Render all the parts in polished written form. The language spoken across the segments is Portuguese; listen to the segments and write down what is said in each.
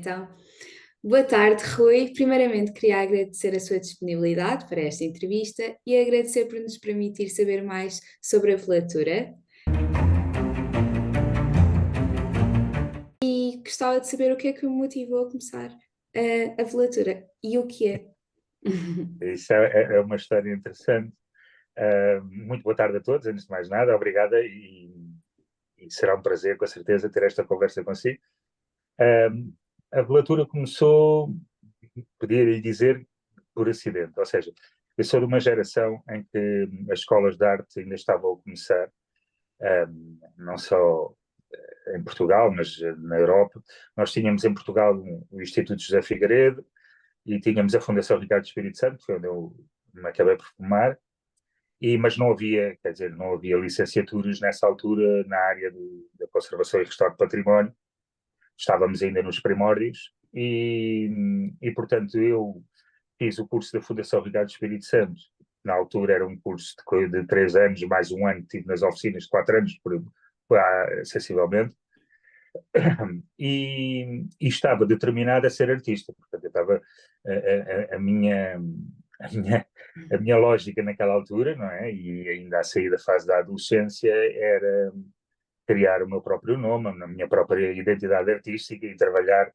Então, boa tarde, Rui. Primeiramente, queria agradecer a sua disponibilidade para esta entrevista e agradecer por nos permitir saber mais sobre a velatura. E gostava de saber o que é que o motivou a começar a velatura e o que é. Isso é uma história interessante. Muito boa tarde a todos, antes de mais nada, obrigada e será um prazer, com certeza, ter esta conversa consigo. A velatura começou, podia lhe dizer, por acidente, ou seja, eu sou de uma geração em que as escolas de arte ainda estavam a começar, não só em Portugal, mas na Europa. Nós tínhamos em Portugal o Instituto José Figueiredo e tínhamos a Fundação Ricardo Espírito Santo, que foi onde eu me acabei por formar. Mas não havia, quer dizer, não havia licenciaturas nessa altura na área da conservação e restauro de património. Estávamos ainda nos primórdios portanto, eu fiz o curso da Fundação Ricardo Espírito Santo. Na altura era um curso de 3 anos, mais um ano que tive nas oficinas de 4 anos, sensivelmente, e estava determinado a ser artista. Portanto, eu estava, a, a, a minha, a minha, a minha lógica naquela altura, não é? E ainda a sair da fase da adolescência era criar o meu próprio nome, a minha própria identidade artística e trabalhar,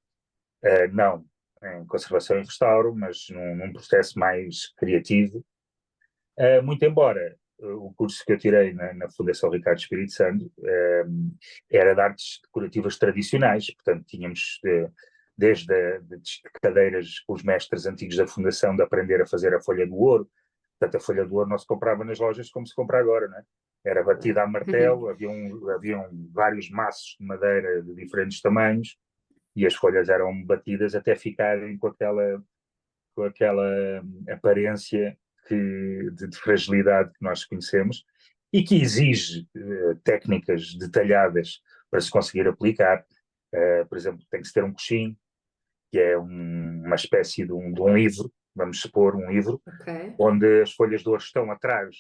não em conservação e restauro, mas num processo mais criativo. Muito embora o curso que eu tirei na Fundação Ricardo Espírito Santo era de artes decorativas tradicionais, portanto tínhamos desde de cadeiras com os mestres antigos da Fundação de aprender a fazer a folha do ouro. Portanto, a folha do ouro não se comprava nas lojas como se compra agora, não é? Era batida a martelo, haviam vários maços de madeira de diferentes tamanhos e as folhas eram batidas até ficarem com aquela aparência de fragilidade que nós conhecemos e que exige técnicas detalhadas para se conseguir aplicar. Por exemplo, tem que se ter um coxim, que é uma espécie de um livro, vamos supor um livro, Ok. onde as folhas de ouro estão atrás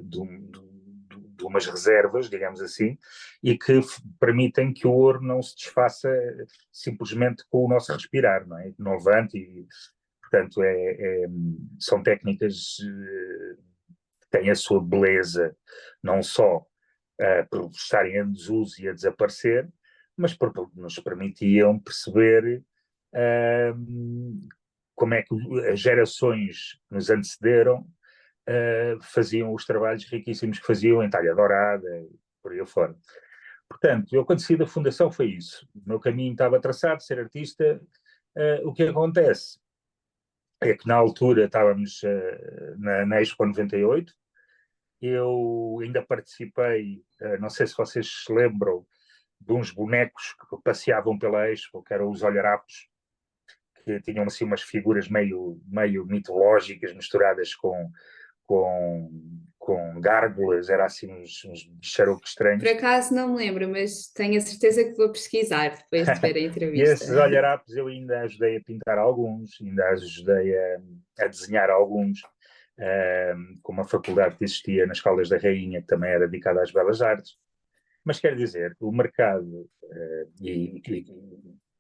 de umas reservas, digamos assim, e que permitem que o ouro não se desfaça simplesmente com o nosso respirar, não é? Não levante e, portanto, são técnicas que têm a sua beleza, não só por estarem em desuso e a desaparecer, mas porque nos permitiam perceber como é que as gerações que nos antecederam faziam os trabalhos riquíssimos que faziam em talha dourada, por aí afora. Portanto, eu quando saí da Fundação foi isso. O meu caminho estava traçado, ser artista. O que acontece é que na altura estávamos na Expo 98, eu ainda participei, não sei se vocês se lembram, de uns bonecos que passeavam pela Expo, que eram os olharapos, que tinham assim umas figuras meio mitológicas misturadas com, com gárgulas, era assim uns bicharucos Por estranhos. acaso não me lembro, mas tenho a certeza que vou pesquisar depois de ver a E entrevista. esses olharapos eu ainda ajudei a pintar alguns, ainda ajudei a desenhar alguns, com uma faculdade que existia nas Caldas da Rainha, que também era dedicada às belas artes. Mas quer dizer, o mercado, e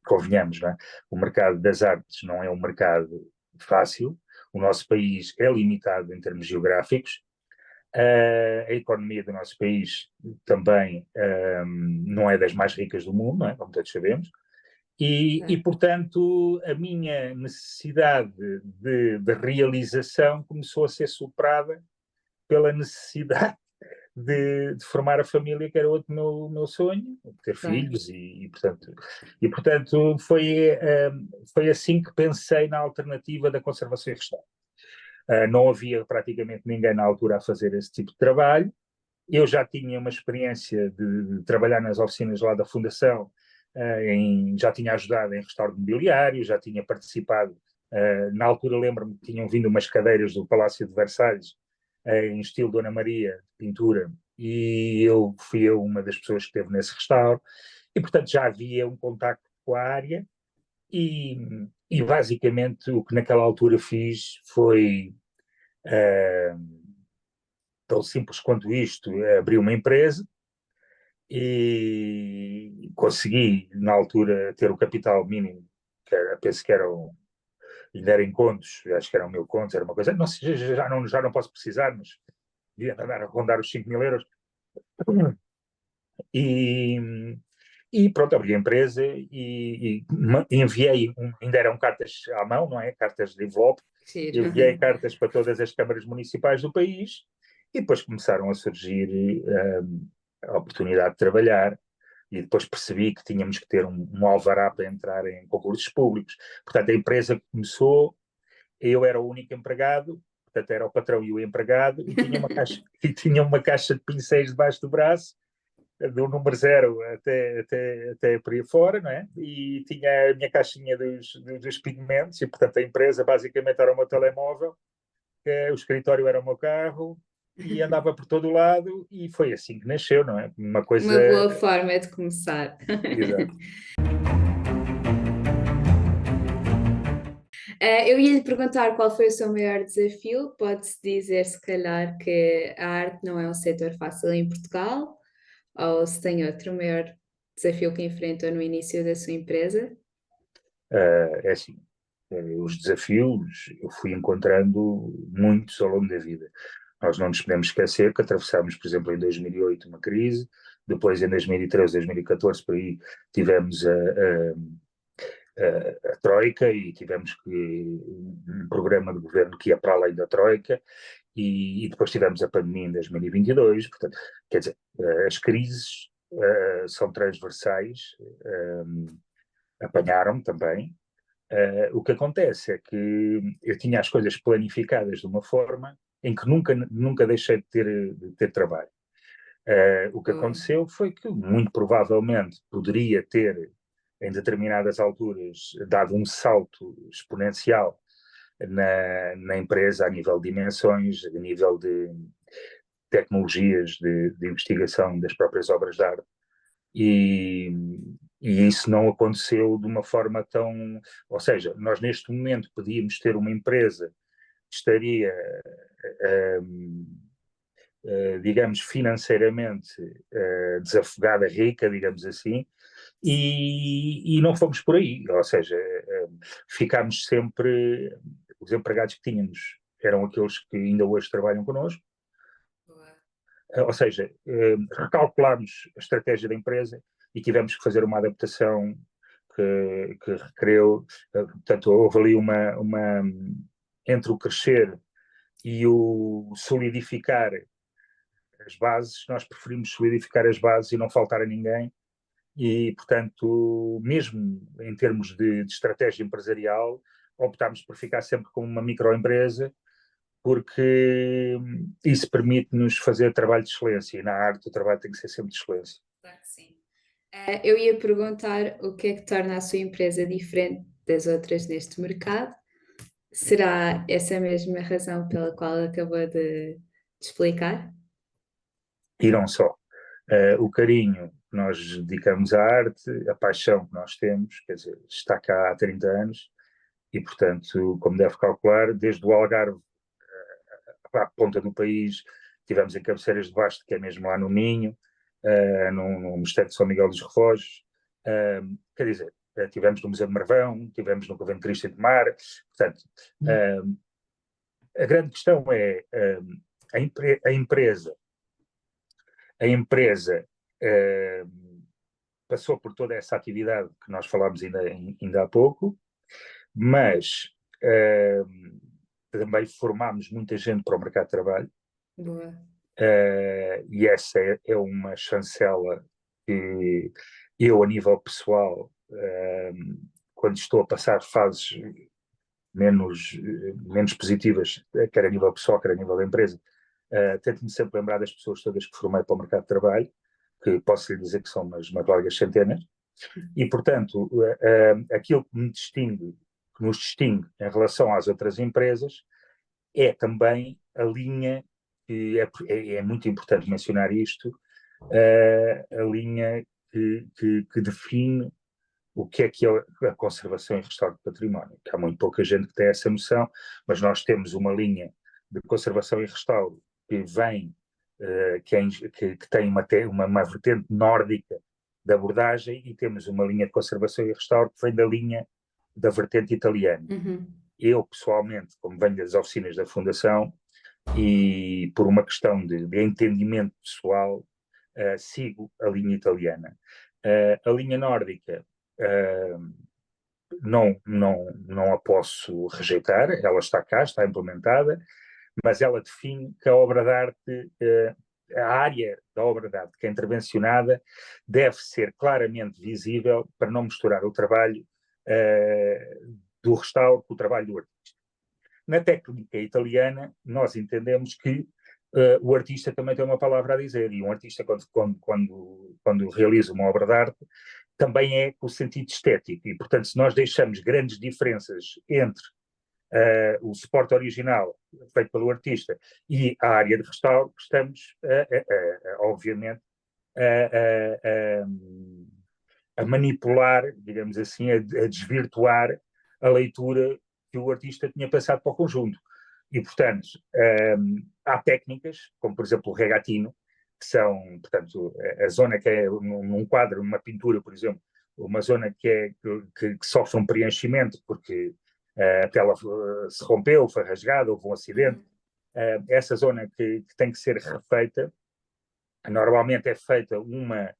convenhamos, não é? O mercado das artes não é um mercado fácil, o nosso país é limitado em termos geográficos, a economia do nosso país também não é das mais ricas do mundo, não é? Como todos sabemos, portanto, a minha necessidade de realização começou a ser superada pela necessidade de formar a família, que era outro meu sonho, ter Claro. filhos, portanto foi assim que pensei na alternativa da conservação e restauro. Não havia praticamente ninguém na altura a fazer esse tipo de trabalho. Eu já tinha uma experiência de trabalhar nas oficinas lá da Fundação, já tinha ajudado em restauro de mobiliário, já tinha participado, na altura lembro-me que tinham vindo umas cadeiras do Palácio de Versalhes, em estilo Dona Maria, de pintura, e fui uma das pessoas que esteve nesse restauro, e portanto já havia um contacto com a área, e basicamente o que naquela altura fiz foi tão simples quanto isto, abri uma empresa e consegui, na altura, ter o capital mínimo penso que eram, ainda eram contos, acho que eram 1.000 contos, era uma coisa, não sei, já não posso precisar, mas devia andar a rondar os 5.000 euros. E, e pronto, abri a empresa e enviei, ainda eram cartas à mão, não é? Cartas de envelope, Giro. enviei cartas para todas as câmaras municipais do país e depois começaram a surgir a oportunidade de trabalhar e depois percebi que tínhamos que ter um alvará para entrar em concursos públicos. Portanto, a empresa começou, eu era o único empregado, portanto era o patrão e o empregado, e tinha uma caixa, e tinha uma caixa de pincéis debaixo do braço, do número 0 até por aí fora, não é? E tinha a minha caixinha dos pigmentos, e portanto a empresa basicamente era o meu telemóvel, o escritório era o meu carro, e andava por todo o lado, e foi assim que nasceu, não é? Uma coisa... Uma boa forma de começar. Exato. Eu ia lhe perguntar qual foi o seu maior desafio. Pode-se dizer, se calhar, que a arte não é um setor fácil em Portugal, ou se tem outro maior desafio que enfrentou no início da sua empresa? É assim, os desafios eu fui encontrando muitos ao longo da vida. Nós não nos podemos esquecer que atravessámos, por exemplo, em 2008 uma crise, depois em 2013, 2014, por aí tivemos a Troika e tivemos um programa de governo que ia para além da Troika e depois tivemos a pandemia em 2022, portanto, quer dizer, as crises são transversais, apanharam-me também. O que acontece é que eu tinha as coisas planificadas de uma forma em que nunca deixei de ter trabalho. O que Boa. aconteceu foi que, muito provavelmente, poderia ter, em determinadas alturas, dado um salto exponencial na empresa, a nível de dimensões, a nível de tecnologias de investigação das próprias obras de arte. E, e isso não aconteceu de uma forma tão. Ou seja, nós neste momento podíamos ter uma empresa que estaria, digamos, financeiramente desafogada, rica, digamos assim, e não fomos por aí. Ou seja, ficámos sempre. Os empregados que tínhamos eram aqueles que ainda hoje trabalham connosco. Boa. Ou seja, recalculámos a estratégia da empresa e tivemos que fazer uma adaptação que requereu, portanto, houve ali entre o crescer e o solidificar as bases, nós preferimos solidificar as bases e não faltar a ninguém e, portanto, mesmo em termos de estratégia empresarial, optámos por ficar sempre como uma microempresa porque isso permite-nos fazer trabalho de excelência e na arte o trabalho tem que ser sempre de excelência. Claro que sim. Eu ia perguntar o que é que torna a sua empresa diferente das outras neste mercado. Será essa a mesma razão pela qual acabou de explicar? E não só. O carinho que nós dedicamos à arte, a paixão que nós temos, quer dizer, está cá há 30 anos e, portanto, como deve calcular, desde o Algarve à ponta do país, tivemos em Cabeceiras de Basto, que é mesmo lá no Minho, no Mosteiro de São Miguel dos Refojos, quer dizer, tivemos no Museu de Marvão, tivemos no Convento de Cristo de Mar, portanto, a grande questão é a empresa. A empresa passou por toda essa atividade que nós falámos ainda há pouco, mas também formámos muita gente para o mercado de trabalho. Boa. E essa é uma chancela que eu, a nível pessoal, quando estou a passar fases menos positivas, quer a nível pessoal, quer a nível da empresa, tento-me sempre lembrar das pessoas todas que formei para o mercado de trabalho, que posso lhe dizer que são umas largas centenas, e, portanto, aquilo que nos distingue em relação às outras empresas, é também a linha, que é muito importante mencionar isto, a linha que define o que é a conservação e restauro de património, que há muito pouca gente que tem essa noção, mas nós temos uma linha de conservação e restauro que vem, que tem uma vertente nórdica de abordagem e temos uma linha de conservação e restauro que vem da linha da vertente italiana. Eu, pessoalmente, como venho das oficinas da Fundação, e por uma questão de entendimento pessoal, sigo a linha italiana. A linha nórdica não a posso rejeitar, ela está cá, está implementada, mas ela define que a obra de arte, a área da obra de arte que é intervencionada deve ser claramente visível para não misturar o trabalho do restauro com o trabalho do artista. Na técnica italiana, nós entendemos que o artista também tem uma palavra a dizer, e um artista, quando realiza uma obra de arte, também é com o sentido estético, e, portanto, se nós deixamos grandes diferenças entre o suporte original feito pelo artista e a área de restauro, estamos, obviamente, a manipular, digamos assim, a desvirtuar a leitura que o artista tinha passado para o conjunto. E, portanto, há técnicas, como por exemplo o regatino, que são, portanto, a zona que é num quadro, numa pintura, por exemplo, uma zona que sofre um preenchimento porque a tela se rompeu, foi rasgada, houve um acidente. Essa zona que tem que ser refeita, normalmente é feita uma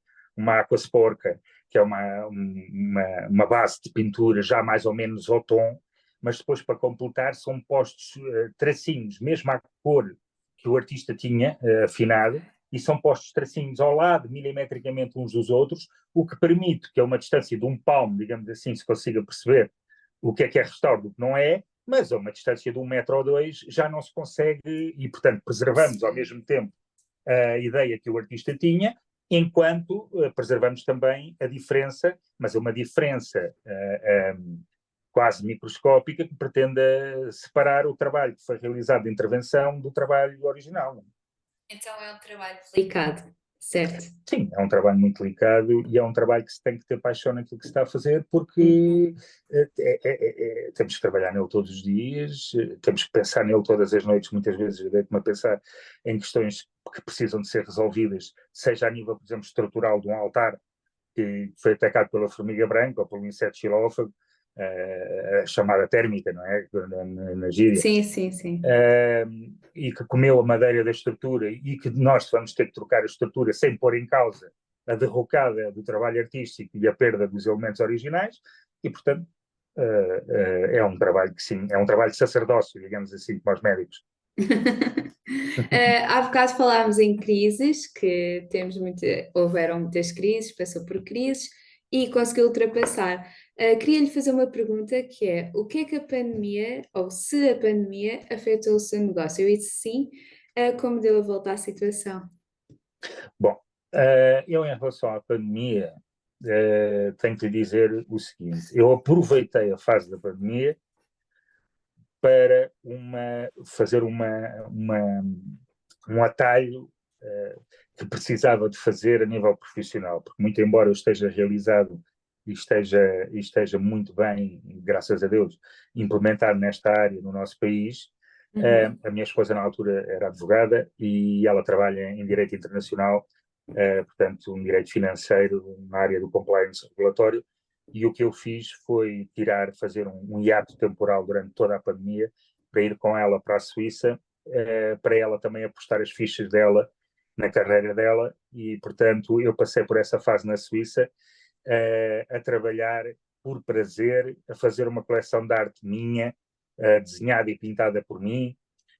aquasporca, que é uma base de pintura já mais ou menos ao tom, mas depois para completar são postos tracinhos, mesmo à cor que o artista tinha afinado, e são postos tracinhos ao lado, milimetricamente uns dos outros, o que permite que a uma distância de um palmo, digamos assim, se consiga perceber o que é restauro do que não é, mas a uma distância de 1 metro ou 2 já não se consegue, e portanto preservamos ao mesmo tempo a ideia que o artista tinha, enquanto preservamos também a diferença, mas é uma diferença quase microscópica que pretenda separar o trabalho que foi realizado de intervenção do trabalho original. Então é um trabalho delicado, certo? Sim, é um trabalho muito delicado e é um trabalho que se tem que ter paixão naquilo que se está a fazer, porque temos que trabalhar nele todos os dias, temos que pensar nele todas as noites, muitas vezes eu deito-me a pensar em questões que precisam de ser resolvidas, seja a nível, por exemplo, estrutural de um altar que foi atacado pela formiga branca ou pelo inseto xilófago, a chamada térmica, não é? Na gíria. Sim, sim, sim. E que comeu a madeira da estrutura e que nós vamos ter que trocar a estrutura sem pôr em causa a derrocada do trabalho artístico e a perda dos elementos originais, e, portanto, é um trabalho que, sim, é um trabalho de sacerdócio, digamos assim, para os médicos. Há bocado falámos em crises, que houveram muitas crises, passou por crises e conseguiu ultrapassar. Queria lhe fazer uma pergunta que é: o que é que a pandemia, ou se a pandemia, afetou o seu negócio? E se sim, como deu a volta à situação? Bom, eu em relação à pandemia, tenho que lhe dizer o seguinte: eu aproveitei a fase da pandemia para fazer um atalho que precisava de fazer a nível profissional, porque muito embora eu esteja realizado e esteja muito bem, graças a Deus, implementado nesta área no nosso país, a minha esposa na altura era advogada e ela trabalha em direito internacional, portanto um direito financeiro na área do compliance regulatório, e o que eu fiz foi fazer um hiato temporal durante toda a pandemia para ir com ela para a Suíça, para ela também apostar as fichas dela na carreira dela, e portanto eu passei por essa fase na Suíça a trabalhar por prazer, a fazer uma coleção de arte minha, desenhada e pintada por mim,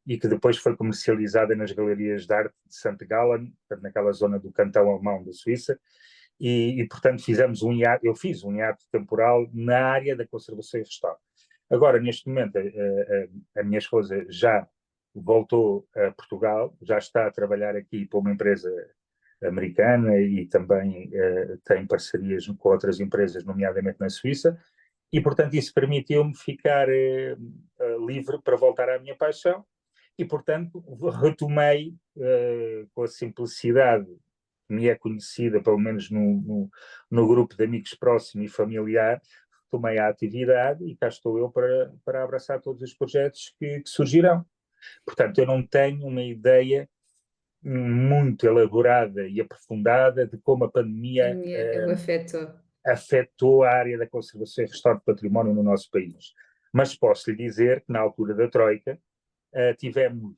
e que depois foi comercializada nas galerias de arte de St. Gallen, naquela zona do cantão alemão da Suíça, e portanto eu fiz um hiato temporal na área da conservação e restauro. Agora, neste momento, a minha esposa já voltou a Portugal, já está a trabalhar aqui para uma empresa americana e também tem parcerias com outras empresas, nomeadamente na Suíça, e portanto isso permitiu-me ficar livre para voltar à minha paixão, e portanto retomei com a simplicidade que me é conhecida, pelo menos no grupo de amigos próximo e familiar, retomei a atividade e cá estou eu para abraçar todos os projetos que surgirão. Portanto, eu não tenho uma ideia muito elaborada e aprofundada de como a pandemia O afetou. afetou a área da conservação e restauro de património no nosso país. Mas posso lhe dizer que na altura da Troika tivemos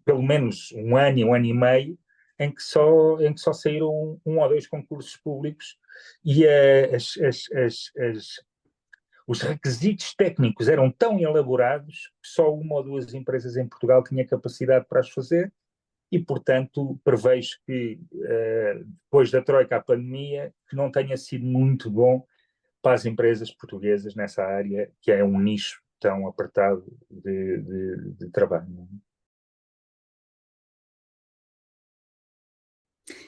pelo menos um ano e meio em que só saíram um ou dois concursos públicos e os requisitos técnicos eram tão elaborados que só uma ou duas empresas em Portugal tinham capacidade para as fazer e, portanto, prevejo que depois da Troika à pandemia, que não tenha sido muito bom para as empresas portuguesas nessa área, que é um nicho tão apertado de trabalho.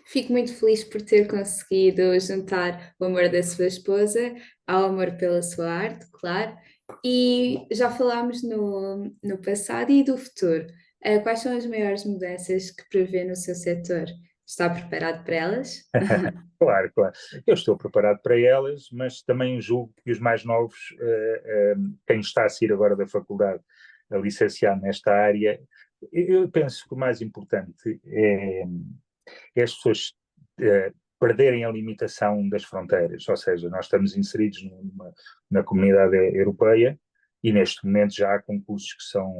Fico muito feliz por ter conseguido juntar o amor da sua esposa ao amor pela sua arte, claro. E já falámos no passado e do futuro. Quais são as maiores mudanças que prevê no seu setor? Está preparado para elas? Claro, claro. Eu estou preparado para elas, mas também julgo que os mais novos, quem está a sair agora da faculdade, a licenciar nesta área, eu penso que o mais importante é as pessoas perderem a limitação das fronteiras, ou seja, nós estamos inseridos na comunidade europeia e neste momento já há concursos que são,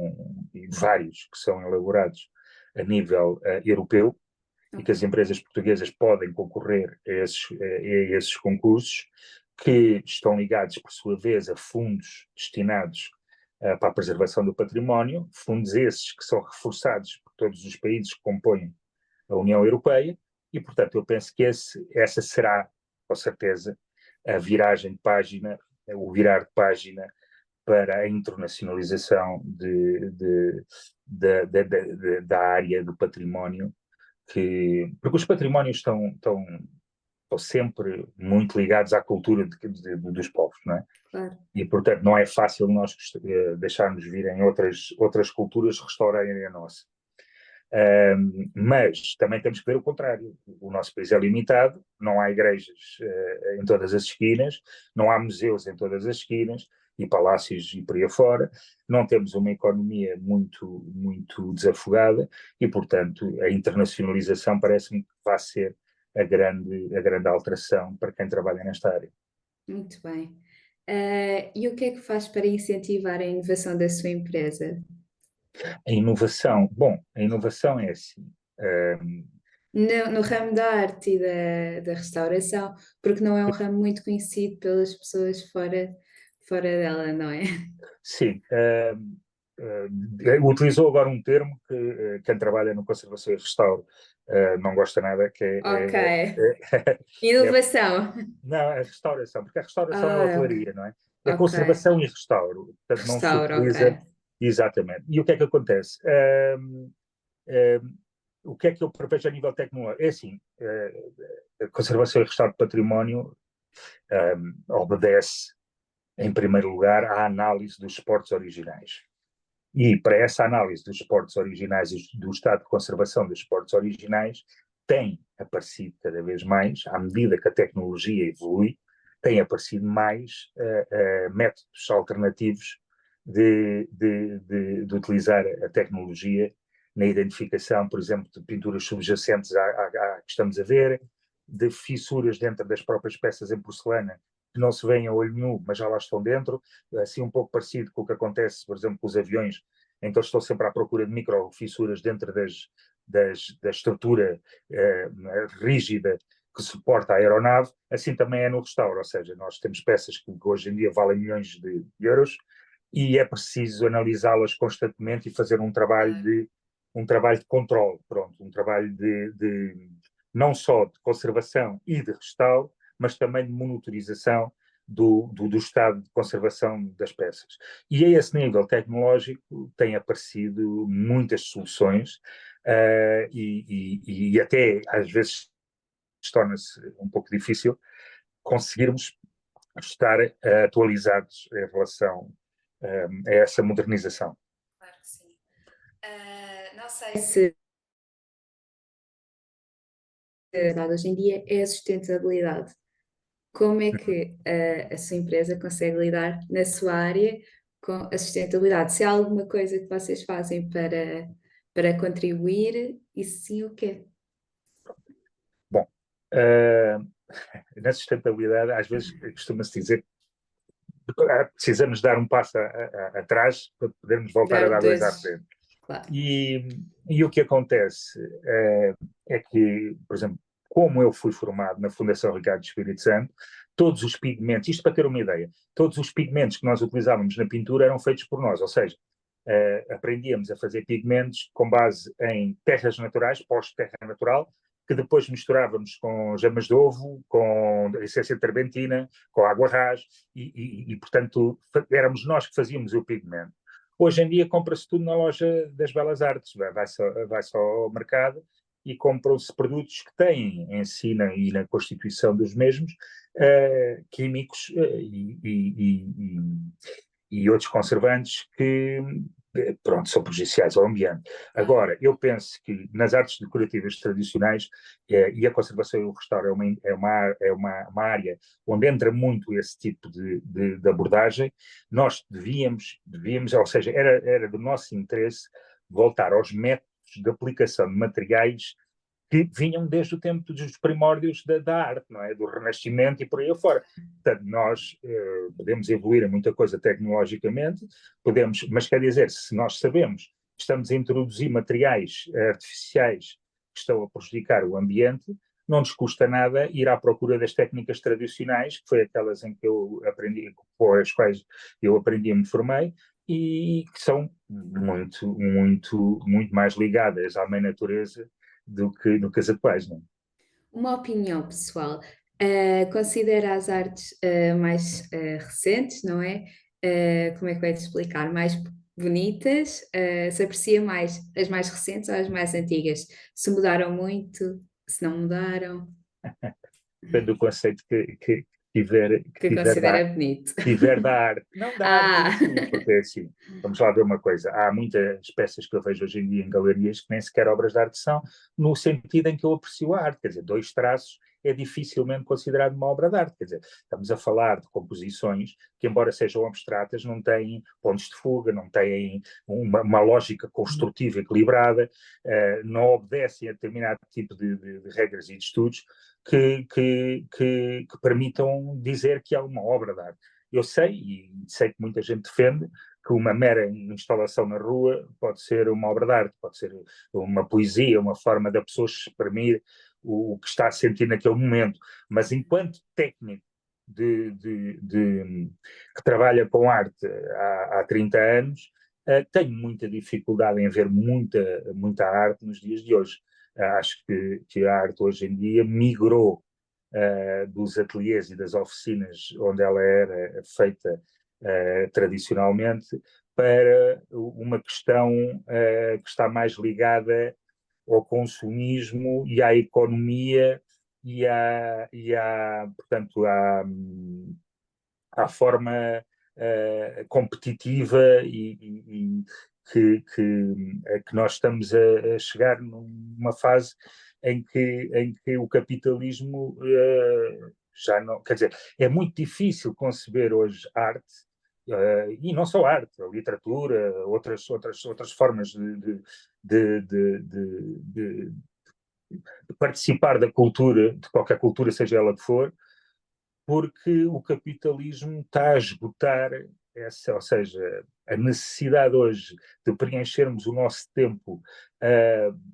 e vários, que são elaborados a nível europeu, e que as empresas portuguesas podem concorrer a esses concursos, que estão ligados, por sua vez, a fundos destinados para a preservação do património, fundos esses que são reforçados por todos os países que compõem a União Europeia, e, portanto, eu penso que essa será, com certeza, a viragem de página, o virar de página para a internacionalização da área do património, porque os patrimónios estão sempre muito ligados à cultura dos povos, não é? Claro. E, portanto, não é fácil nós deixarmos virem outras culturas restaurarem a nossa. Mas também temos que ver o contrário. O nosso país é limitado, não há igrejas em todas as esquinas, não há museus em todas as esquinas, e palácios e por aí afora, não temos uma economia muito, muito desafogada e, portanto, a internacionalização parece-me que vai ser a grande alteração para quem trabalha nesta área. Muito bem. E o que é que faz para incentivar a inovação da sua empresa? A inovação é assim. No ramo da arte e da restauração, porque não é um ramo muito conhecido pelas pessoas fora dela, não é? Sim, utilizou agora um termo que quem trabalha no conservação e restauro não gosta nada, que Ok. é Inovação. não, a restauração, porque a restauração é Ah, hotelaria, não é? É ok. conservação e restauro, portanto não se Restauro, ok. utiliza exatamente. E o que é que acontece? O que é que eu prevejo a nível tecnológico? É assim, a conservação e restauro de património obedece, em primeiro lugar, à análise dos suportes originais. E para essa análise dos suportes originais e do estado de conservação dos suportes originais, tem aparecido cada vez mais, à medida que a tecnologia evolui, tem aparecido mais métodos alternativos de utilizar a tecnologia na identificação, por exemplo, de pinturas subjacentes à que estamos a ver, de fissuras dentro das próprias peças em porcelana que não se veem a olho nu, mas já lá estão dentro, assim um pouco parecido com o que acontece, por exemplo, com os aviões, em que eles estão sempre à procura de microfissuras dentro da estrutura rígida que suporta a aeronave, assim também é no restauro, ou seja, nós temos peças que hoje em dia valem milhões de euros e é preciso analisá-las constantemente e fazer um trabalho de controle, pronto, um trabalho não só de conservação e de restauro, mas também de monitorização do estado de conservação das peças. E a esse nível tecnológico têm aparecido muitas soluções e até às vezes torna-se um pouco difícil conseguirmos estar atualizados em relação a essa modernização. Claro que sim. Não sei se a verdade hoje em dia é a sustentabilidade. Como é que a sua empresa consegue lidar na sua área com a sustentabilidade? Se há alguma coisa que vocês fazem para contribuir, e se sim, o quê? Bom, na sustentabilidade, às vezes costuma-se dizer que precisamos dar um passo atrás para podermos voltar a Dar dar dois à dois, frente. claro. E o que acontece é que, por exemplo, como eu fui formado na Fundação Ricardo Espírito Santo, todos os pigmentos, isto para ter uma ideia, todos os pigmentos que nós utilizávamos na pintura eram feitos por nós, ou seja, aprendíamos a fazer pigmentos com base em terras naturais, pós-terra natural, que depois misturávamos com gemas de ovo, com essência de terbentina, com água ras, portanto, éramos nós que fazíamos o pigmento. Hoje em dia compra-se tudo na loja das Belas Artes, vai-se ao mercado e compram-se produtos que têm em si e na constituição dos mesmos químicos e outros conservantes que, pronto, são prejudiciais ao ambiente. Agora, eu penso que nas artes decorativas tradicionais, e a conservação e o restauro é uma área onde entra muito esse tipo de abordagem, nós devíamos, ou seja, era do nosso interesse voltar aos métodos de aplicação de materiais que vinham desde o tempo dos primórdios da arte, não é? Do Renascimento e por aí afora. Portanto, nós podemos evoluir em muita coisa tecnologicamente, mas quer dizer, se nós sabemos que estamos a introduzir materiais artificiais que estão a prejudicar o ambiente, não nos custa nada ir à procura das técnicas tradicionais, que foi aquelas em que eu aprendi, com as quais eu aprendi e me formei, e que são muito, muito, muito mais ligadas à mãe natureza do que as atuais, não é? Uma opinião pessoal. Considera as artes mais recentes, não é? Como é que vai te explicar? Mais bonitas? Se aprecia mais as mais recentes ou as mais antigas? Se mudaram muito? Se não mudaram? Depende do conceito que tiver, que Que tiver considera da, bonito. tiver da arte. Não da arte em Ah, si, porque é assim, vamos lá ver uma coisa, há muitas peças que eu vejo hoje em dia em galerias que nem sequer obras de arte são, no sentido em que eu aprecio a arte, quer dizer, dois traços é dificilmente considerado uma obra de arte, quer dizer, estamos a falar de composições que, embora sejam abstratas, não têm pontos de fuga, não têm uma lógica construtiva equilibrada, não obedecem a determinado tipo de regras e de estudos que permitam dizer que é uma obra de arte. Eu sei, e sei que muita gente defende, que uma mera instalação na rua pode ser uma obra de arte, pode ser uma poesia, uma forma da pessoa exprimir o que está a sentir naquele momento. Mas enquanto técnico que trabalha com arte há 30 anos, tenho muita dificuldade em ver muita arte nos dias de hoje. Acho que a arte hoje em dia migrou dos ateliês e das oficinas onde ela era feita tradicionalmente para uma questão que está mais ligada ao consumismo e à economia portanto, à forma competitiva e que nós estamos a chegar numa fase em que o capitalismo já não. Quer dizer, é muito difícil conceber hoje arte, e não só arte, a literatura, outras formas de participar da cultura, de qualquer cultura, seja ela que for, porque o capitalismo está a esgotar ou seja, a necessidade hoje de preenchermos o nosso tempo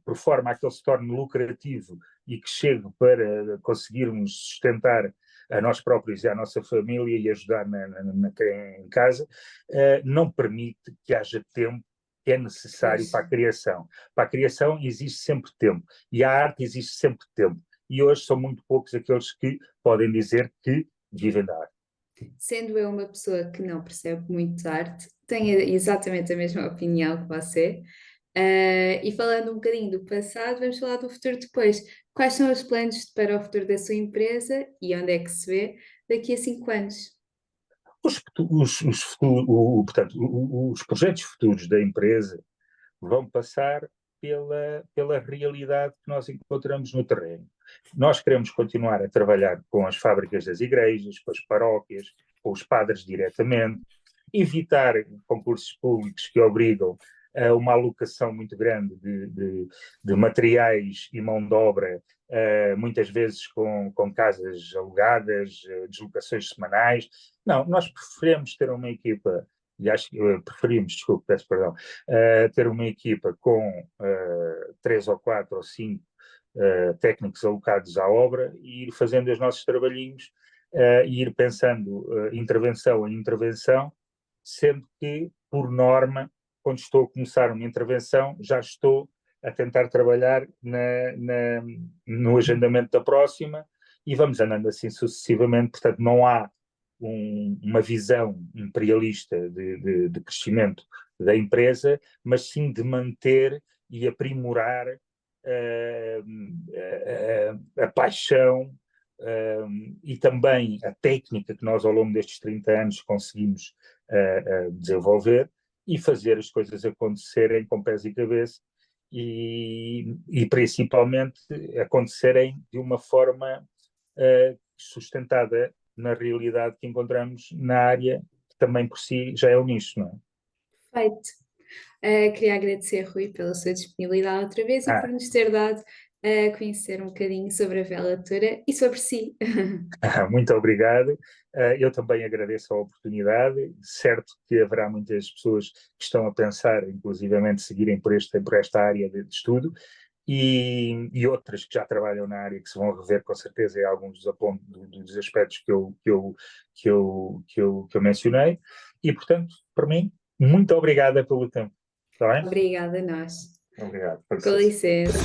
por forma a que ele se torne lucrativo e que chegue para conseguirmos sustentar a nós próprios e a nossa família e ajudar em casa, não permite que haja tempo que é necessário pois. para a criação. Para a criação existe sempre tempo e a arte existe sempre tempo. E hoje são muito poucos aqueles que podem dizer que vivem da arte. Sendo eu uma pessoa que não percebe muito de arte, tenho exatamente a mesma opinião que você. E falando um bocadinho do passado, vamos falar do futuro depois. Quais são os planos para o futuro da sua empresa e onde é que se vê daqui a 5 anos? Portanto, os projetos futuros da empresa vão passar pela realidade que nós encontramos no terreno. Nós queremos continuar a trabalhar com as fábricas das igrejas, com as paróquias, com os padres diretamente, evitar concursos públicos que obrigam uma alocação muito grande de materiais e mão de obra, muitas vezes com casas alugadas, deslocações semanais. Não, nós preferimos ter uma equipa, e acho que preferimos, desculpe, peço perdão, ter uma equipa com 3 ou 4 ou 5 técnicos alocados à obra e ir fazendo os nossos trabalhinhos e ir pensando intervenção em intervenção, sendo que, por norma, quando estou a começar uma intervenção, já estou a tentar trabalhar no agendamento da próxima e vamos andando assim sucessivamente. Portanto, não há uma visão imperialista de crescimento da empresa, mas sim de manter e aprimorar a paixão e também a técnica que nós ao longo destes 30 anos conseguimos desenvolver e fazer as coisas acontecerem com pés e cabeça e principalmente acontecerem de uma forma sustentada na realidade que encontramos na área, que também por si já é um nicho, não é? Perfeito. Queria agradecer, Rui, pela sua disponibilidade outra vez e por nos ter dado a conhecer um bocadinho sobre a velatura e sobre si. Muito obrigado. Eu também agradeço a oportunidade. Certo que haverá muitas pessoas que estão a pensar, inclusivamente, seguirem por esta área de estudo e outras que já trabalham na área que se vão rever com certeza em alguns dos aspectos que eu mencionei. E, portanto, para mim, muito obrigada pelo tempo. Está bem? Obrigada a nós. Obrigado. Com licença.